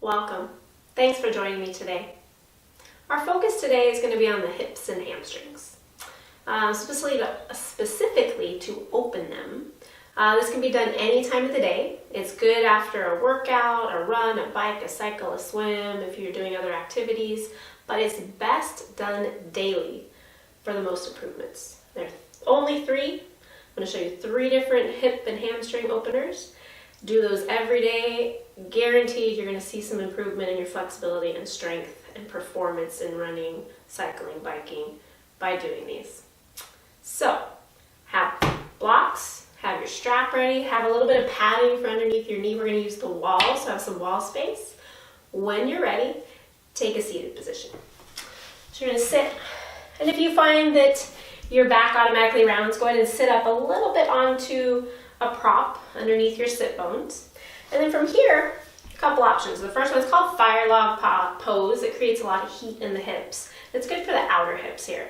Welcome. Thanks for joining me today. Our focus today is going to be on the hips and hamstrings, specifically to open them. This can be done any time of the day. It's good after a workout, a run, a bike, a cycle, a swim, if you're doing other activities, but it's best done daily for the most improvements. There are only three. I'm going to show you 3 different hip and hamstring openers. Do those every day. Guaranteed you're going to see some improvement in your flexibility and strength and performance in running, cycling, biking by doing these. So, have blocks, have your strap ready, have a little bit of padding for underneath your knee. We're going to use the wall, so have some wall space. When you're ready, take a seated position. So you're going to sit, and if you find that your back automatically rounds, go ahead and sit up a little bit onto a prop underneath your sit bones. And then from here, a couple options. The first one is called fire log pose. It creates a lot of heat in the hips. It's good for the outer hips here.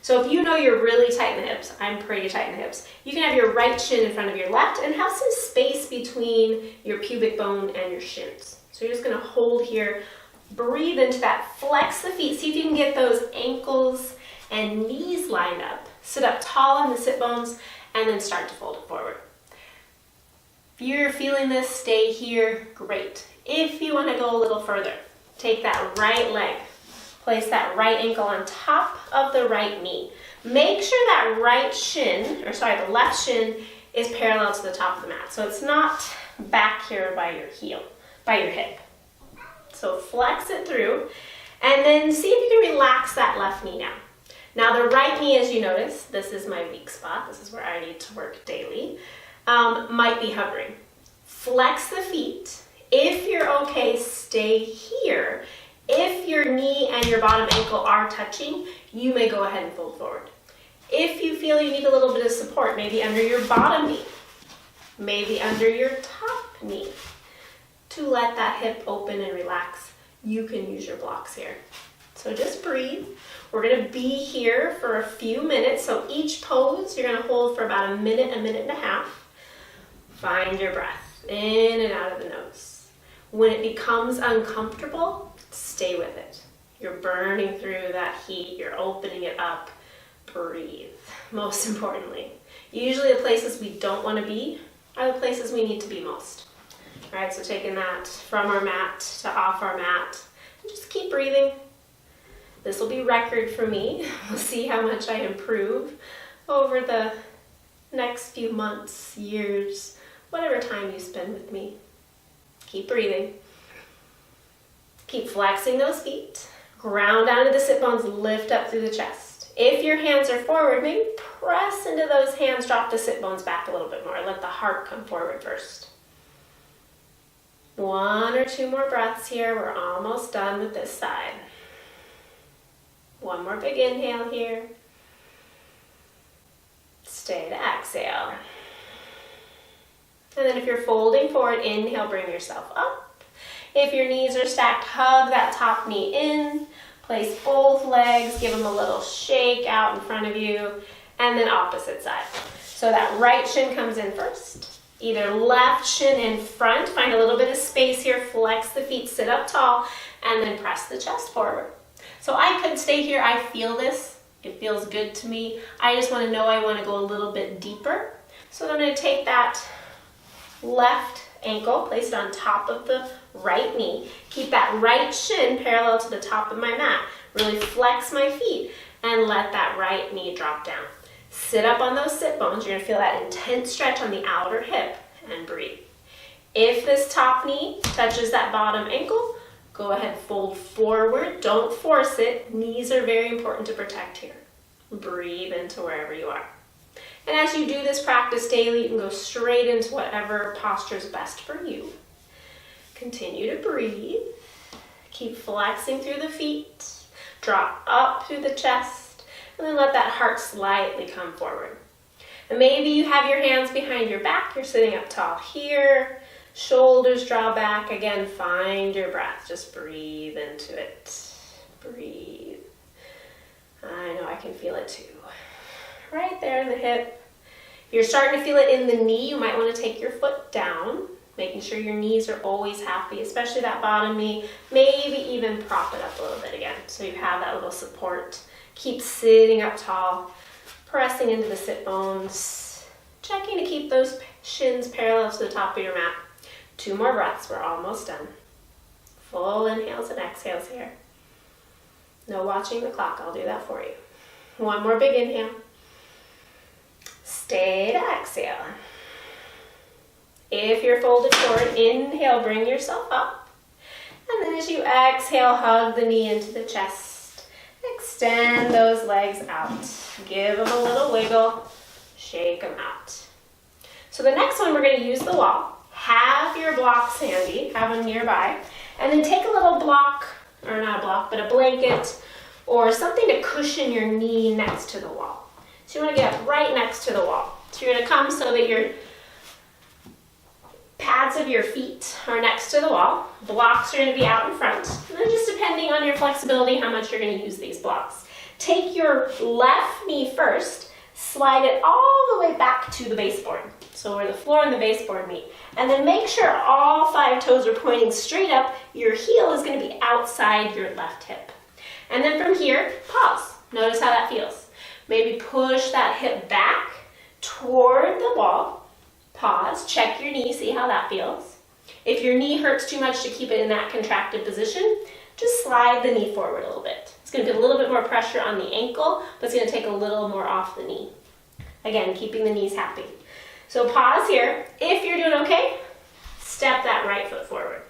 So if you know you're really tight in the hips, I'm pretty tight in the hips, you can have your right shin in front of your left and have some space between your pubic bone and your shins. So you're just going to hold here, breathe into that, flex the feet, see if you can get those ankles and knees lined up. Sit up tall on the sit bones and then start to fold it forward. If you're feeling this, stay here, great. If you want to go a little further, take that right leg, place that right ankle on top of the right knee. Make sure that the left shin is parallel to the top of the mat. So it's not back here by your hip. So flex it through and then see if you can relax that left knee now. Now the right knee, as you notice, this is my weak spot. This is where I need to work daily. Might be hovering. Flex the feet. If you're okay, stay here. If your knee and your bottom ankle are touching, you may go ahead and fold forward. If you feel you need a little bit of support, maybe under your bottom knee, maybe under your top knee, to let that hip open and relax, you can use your blocks here. So just breathe. We're going to be here for a few minutes. So each pose you're going to hold for about a minute and a half. Find your breath in and out of the nose. When it becomes uncomfortable, stay with it. You're burning through that heat. You're opening it up. Breathe. Most importantly, usually the places we don't want to be are the places we need to be most. All right, so taking that from our mat to off our mat. Just keep breathing. This will be record for me. We'll see how much I improve over the next few months, years, whatever time you spend with me. Keep breathing. Keep flexing those feet. Ground down to the sit bones, lift up through the chest. If your hands are forward, maybe press into those hands, drop the sit bones back a little bit more. Let the heart come forward first. 1 or 2 more breaths here. We're almost done with this side. 1 more big inhale here. Stay to exhale. And then if you're folding forward, inhale, bring yourself up. If your knees are stacked, hug that top knee in. Place both legs, give them a little shake out in front of you, and then opposite side. So that right shin comes in first. Either left shin in front, find a little bit of space here, flex the feet, sit up tall, and then press the chest forward. So I could stay here, I feel this, it feels good to me. I just want to know I want to go a little bit deeper. So I'm going to take that left ankle, place it on top of the right knee. Keep that right shin parallel to the top of my mat. Really flex my feet and let that right knee drop down. Sit up on those sit bones. You're going to feel that intense stretch on the outer hip and breathe. If this top knee touches that bottom ankle, go ahead, fold forward. Don't force it. Knees are very important to protect here. Breathe into wherever you are. And as you do this practice daily, you can go straight into whatever posture is best for you. Continue to breathe. Keep flexing through the feet. Drop up through the chest. And then let that heart slightly come forward. And maybe you have your hands behind your back. You're sitting up tall here. Shoulders draw back. Again, find your breath. Just breathe into it. Breathe. I know I can feel it too. Right there in the hip. If you're starting to feel it in the knee, you might want to take your foot down. making sure your knees are always happy, especially that bottom knee. Maybe even prop it up a little bit again so you have that little support. Keep sitting up tall, pressing into the sit bones, checking to keep those shins parallel to the top of your mat. 2 more breaths, we're almost done. Full inhales and exhales here. No watching the clock, I'll do that for you. 1 more big inhale. Stay to exhale. If you're folded forward, inhale, bring yourself up. And then as you exhale, hug the knee into the chest. Extend those legs out. Give them a little wiggle. Shake them out. So the next one, we're going to use the wall. Have your blocks handy, have them nearby. And then take a little block, or not a block, but a blanket, or something to cushion your knee next to the wall. So you want to get right next to the wall. So you're going to come so that your pads of your feet are next to the wall. Blocks are going to be out in front. And then just depending on your flexibility, how much you're going to use these blocks. Take your left knee first, slide it all the way back to the baseboard. So where the floor and the baseboard meet. And then make sure all 5 toes are pointing straight up. Your heel is going to be outside your left hip. And then from here, pause. Notice how that feels. Maybe push that hip back toward the wall. Pause, check your knee, see how that feels. If your knee hurts too much to keep it in that contracted position, just slide the knee forward a little bit. It's going to put a little bit more pressure on the ankle, but it's going to take a little more off the knee. Again, keeping the knees happy. So pause here. If you're doing okay, step that right foot forward.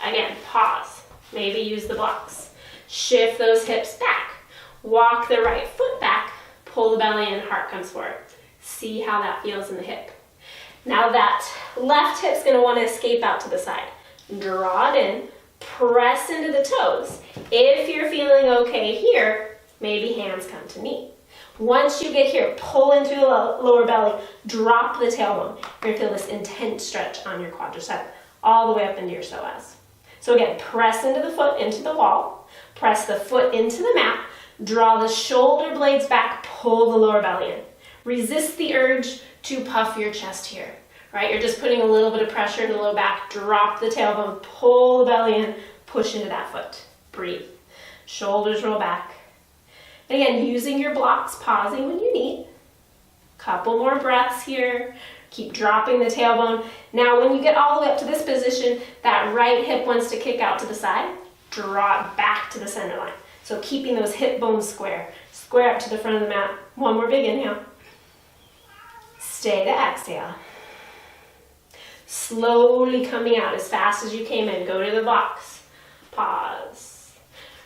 Again, pause. Maybe use the blocks. Shift those hips back. Walk the right foot back. Pull the belly in, heart comes forward. See how that feels in the hip. Now that left hip's going to want to escape out to the side. Draw it in. Press into the toes. If you're feeling okay here, maybe hands come to knee. Once you get here, pull into the lower belly, drop the tailbone. You're going to feel this intense stretch on your quadricep all the way up into your psoas. So again, press into the foot, into the wall. Press the foot into the mat. Draw the shoulder blades back, pull the lower belly in. Resist the urge to puff your chest here, right? You're just putting a little bit of pressure in the low back. Drop the tailbone, pull the belly in, push into that foot. Breathe. Shoulders roll back. And again, using your blocks, pausing when you need. Couple more breaths here. Keep dropping the tailbone. Now, when you get all the way up to this position, that right hip wants to kick out to the side. Draw it back to the center line. So keeping those hip bones square. Square up to the front of the mat. 1 more big inhale. Stay to exhale. Slowly coming out as fast as you came in. Go to the blocks. Pause.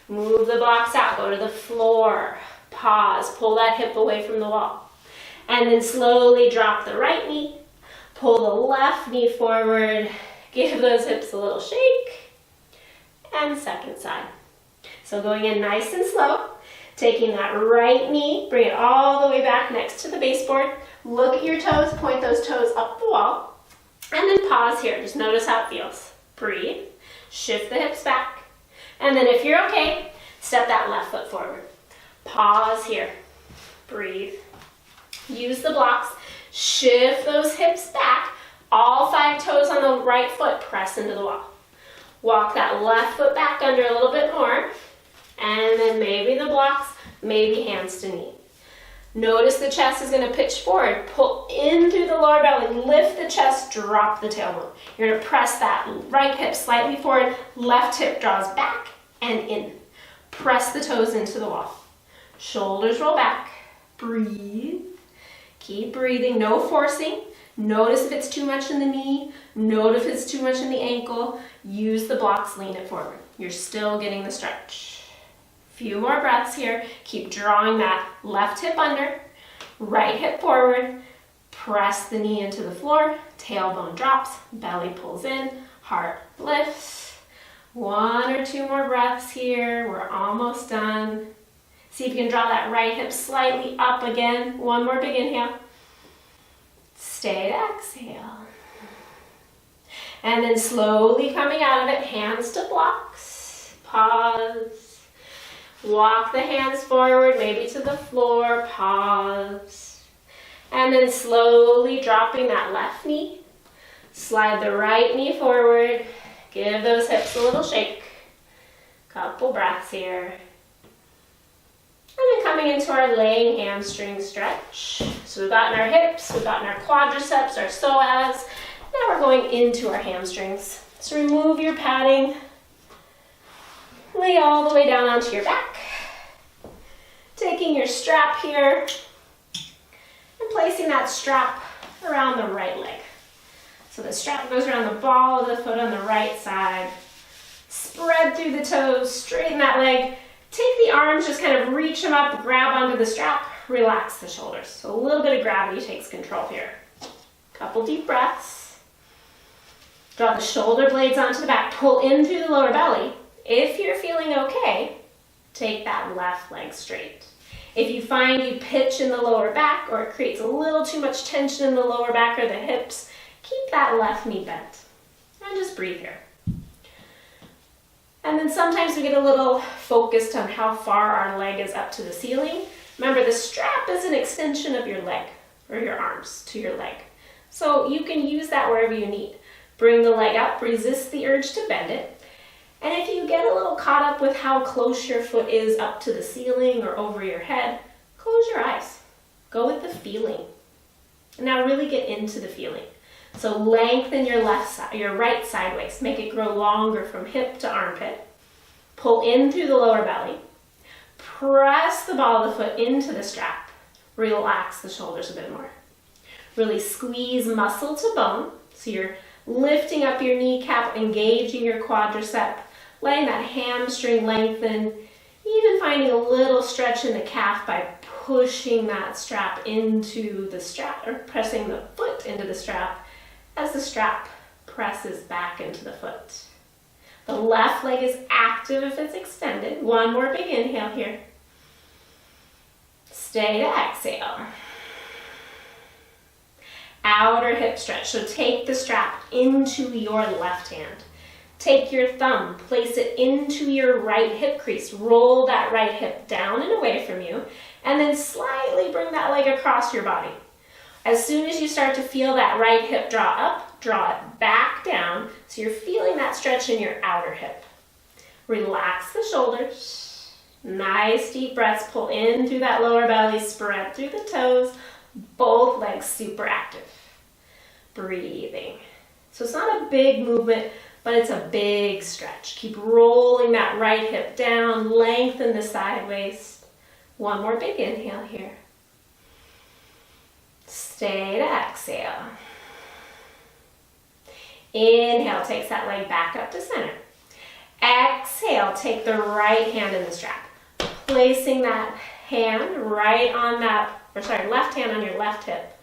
Move the blocks out, go to the floor, pause, pull that hip away from the wall. And then slowly drop the right knee, pull the left knee forward, give those hips a little shake, and second side. So going in nice and slow, taking that right knee, bring it all the way back next to the baseboard, look at your toes, point those toes up the wall, and then pause here, just notice how it feels. Breathe, shift the hips back. And then if you're okay, step that left foot forward. Pause here. Breathe. Use the blocks. Shift those hips back. All 5 toes on the right foot press into the wall. Walk that left foot back under a little bit more. And then maybe the blocks, maybe hands to knee. Notice the chest is going to pitch forward. Pull in through the lower belly. Lift the chest, drop the tailbone. You're going to press that right hip slightly forward. Left hip draws back and in. Press the toes into the wall. Shoulders roll back. Breathe. Keep breathing. No forcing. Notice if it's too much in the knee. Note if it's too much in the ankle. Use the blocks, lean it forward. You're still getting the stretch. Few more breaths here. Keep drawing that left hip under, right hip forward, press the knee into the floor, tailbone drops, belly pulls in, heart lifts. 1 or 2 more breaths here. We're almost done. See if you can draw that right hip slightly up again. 1 more big inhale. Stay to exhale. And then slowly coming out of it, hands to blocks. Pause. Walk the hands forward, maybe to the floor, pause. And then slowly dropping that left knee, Slide the right knee forward. Give those hips a little shake. Couple breaths here. And then coming into our laying hamstring stretch. So we've gotten our hips, we've gotten our quadriceps, our psoas. Now we're going into our hamstrings. So remove your padding. Lay all the way down onto your back. Taking your strap here and placing that strap around the right leg. So the strap goes around the ball of the foot on the right side. Spread through the toes, straighten that leg. Take the arms, just kind of reach them up, grab onto the strap, relax the shoulders. So a little bit of gravity takes control here. Couple deep breaths. Draw the shoulder blades onto the back, pull in through the lower belly. If you're feeling okay, take that left leg straight. If you find you pitch in the lower back or it creates a little too much tension in the lower back or the hips, keep that left knee bent. And just breathe here. And then sometimes we get a little focused on how far our leg is up to the ceiling. Remember, the strap is an extension of your leg or your arms to your leg. So you can use that wherever you need. Bring the leg up, resist the urge to bend it. And if you get a little caught up with how close your foot is up to the ceiling or over your head, close your eyes. Go with the feeling. And now really get into the feeling. So lengthen your left side, your right side waist. Make it grow longer from hip to armpit. Pull in through the lower belly. Press the ball of the foot into the strap. Relax the shoulders a bit more. Really squeeze muscle to bone. So you're lifting up your kneecap, engaging your quadricep, letting that hamstring lengthen, even finding a little stretch in the calf by pushing that strap into the strap, or pressing the foot into the strap as the strap presses back into the foot. The left leg is active if it's extended. One more big inhale here. Stay to exhale. Outer hip stretch. So take the strap into your left hand. Take your thumb, place it into your right hip crease. Roll that right hip down and away from you, and then slightly bring that leg across your body. As soon as you start to feel that right hip draw up, draw it back down, so you're feeling that stretch in your outer hip. Relax the shoulders. Nice deep breaths. Pull in through that lower belly, spread through the toes. Both legs super active. Breathing. So it's not a big movement, but it's a big stretch. Keep rolling that right hip down, lengthen the side waist. One more big inhale here. Stay to exhale. Inhale, takes that leg back up to center. Exhale, take the right hand in the strap. Placing that hand right on that, left hand on your left hip.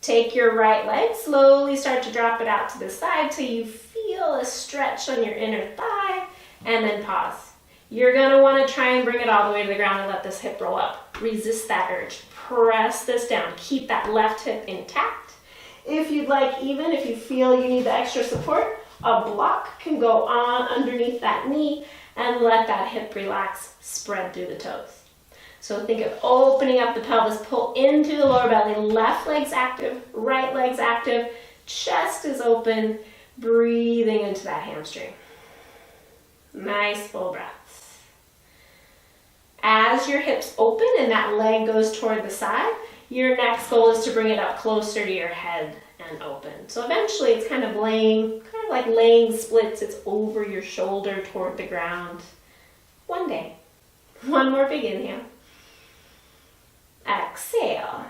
Take your right leg, slowly start to drop it out to the side till you feel a stretch on your inner thigh, and then pause. You're gonna wanna try and bring it all the way to the ground and let this hip roll up. Resist that urge. Press this down. Keep that left hip intact. If you'd like, even if you feel you need the extra support, a block can go on underneath that knee and let that hip relax, spread through the toes. So think of opening up the pelvis, pull in through the lower belly, left leg's active, right leg's active, chest is open, breathing into that hamstring. Nice full breaths. As your hips open and that leg goes toward the side, your next goal is to bring it up closer to your head and open. So eventually it's kind of like laying splits, it's over your shoulder toward the ground. One day. One more big inhale. Exhale.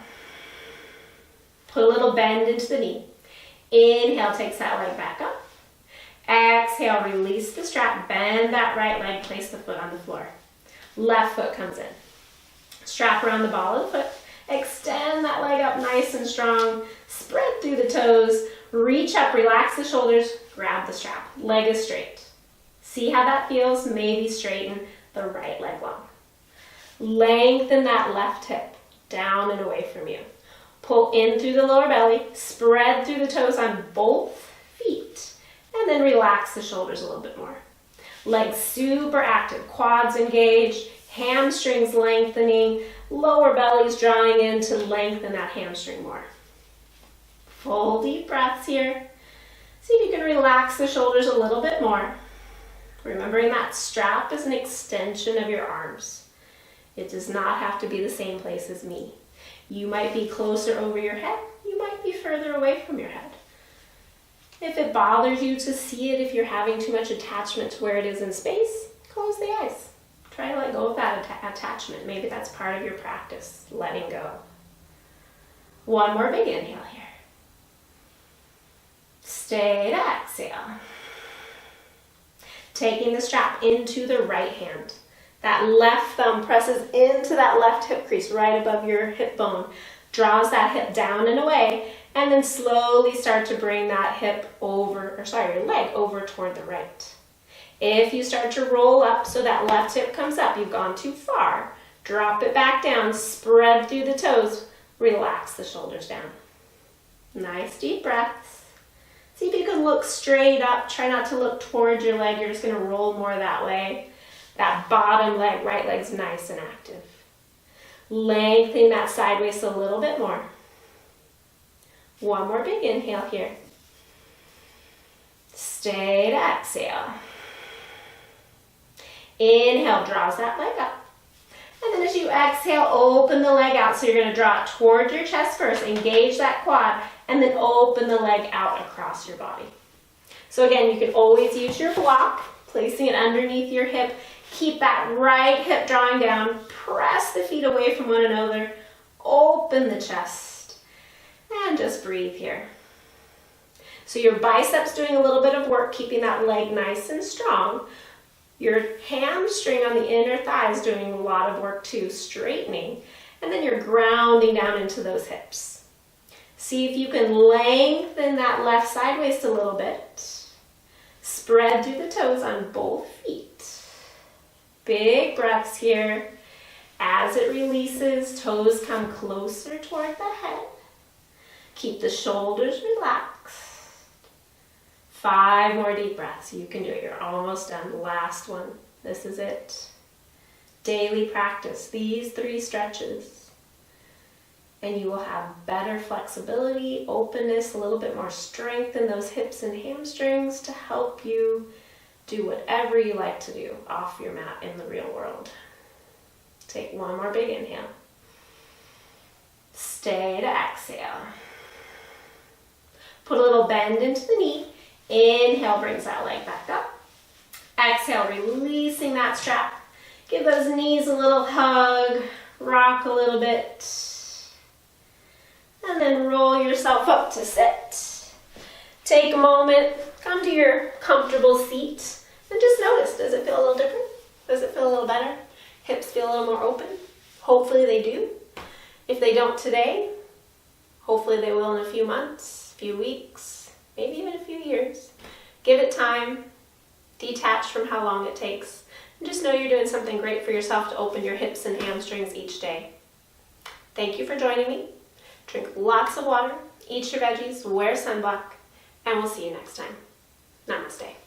Put a little bend into the knee. Inhale, takes that leg back up. Exhale, release the strap, bend that right leg, place the foot on the floor. Left foot comes in. Strap around the ball of the foot. Extend that leg up nice and strong. Spread through the toes. Reach up, relax the shoulders, grab the strap. Leg is straight. See how that feels? Maybe straighten the right leg long. Lengthen that left hip down and away from you. Pull in through the lower belly, spread through the toes on both feet, and then relax the shoulders a little bit more. Legs super active, quads engaged, hamstrings lengthening, lower belly's drawing in to lengthen that hamstring more. Full deep breaths here. See if you can relax the shoulders a little bit more. Remembering that strap is an extension of your arms. It does not have to be the same place as me. You might be closer over your head. You might be further away from your head. If it bothers you to see it, if you're having too much attachment to where it is in space, close the eyes. Try to let go of that attachment. Maybe that's part of your practice, letting go. One more big inhale here. Stay to exhale. Taking the strap into the right hand. That left thumb presses into that left hip crease right above your hip bone. Draws that hip down and away, and then slowly start to bring that hip over, your leg over toward the right. If you start to roll up so that left hip comes up, you've gone too far. Drop it back down, spread through the toes, relax the shoulders down. Nice deep breaths. See if you can look straight up. Try not to look towards your leg. You're just going to roll more that way. That bottom leg, right leg's nice and active. Lengthening that side waist a little bit more. One more big inhale here. Stay to exhale. Inhale, draws that leg up. And then as you exhale, open the leg out. So you're going to draw it toward your chest first. Engage that quad. And then open the leg out across your body. So again, you can always use your block, placing it underneath your hip. Keep that right hip drawing down. Press the feet away from one another. Open the chest. And just breathe here. So your biceps doing a little bit of work, keeping that leg nice and strong. Your hamstring on the inner thigh is doing a lot of work too, straightening. And then you're grounding down into those hips. See if you can lengthen that left side waist a little bit. Spread through the toes on both feet. Big breaths here. As it releases, toes come closer toward the head. Keep the shoulders relaxed. 5 more deep breaths. You can do it. You're almost done. Last one. This is it. Daily practice. These 3 stretches. And you will have better flexibility, openness, a little bit more strength in those hips and hamstrings to help you do whatever you like to do off your mat in the real world. Take one more big inhale. Stay to exhale. Put a little bend into the knee. Inhale, brings that leg back up. Exhale, releasing that strap. Give those knees a little hug. Rock a little bit. And then roll yourself up to sit. Take a moment, come to your comfortable seat, and just notice, does it feel a little different? Does it feel a little better? Hips feel a little more open? Hopefully they do. If they don't today, hopefully they will in a few months, a few weeks, maybe even a few years. Give it time, detach from how long it takes, and just know you're doing something great for yourself to open your hips and hamstrings each day. Thank you for joining me. Drink lots of water, eat your veggies, wear sunblock, and we'll see you next time. Namaste.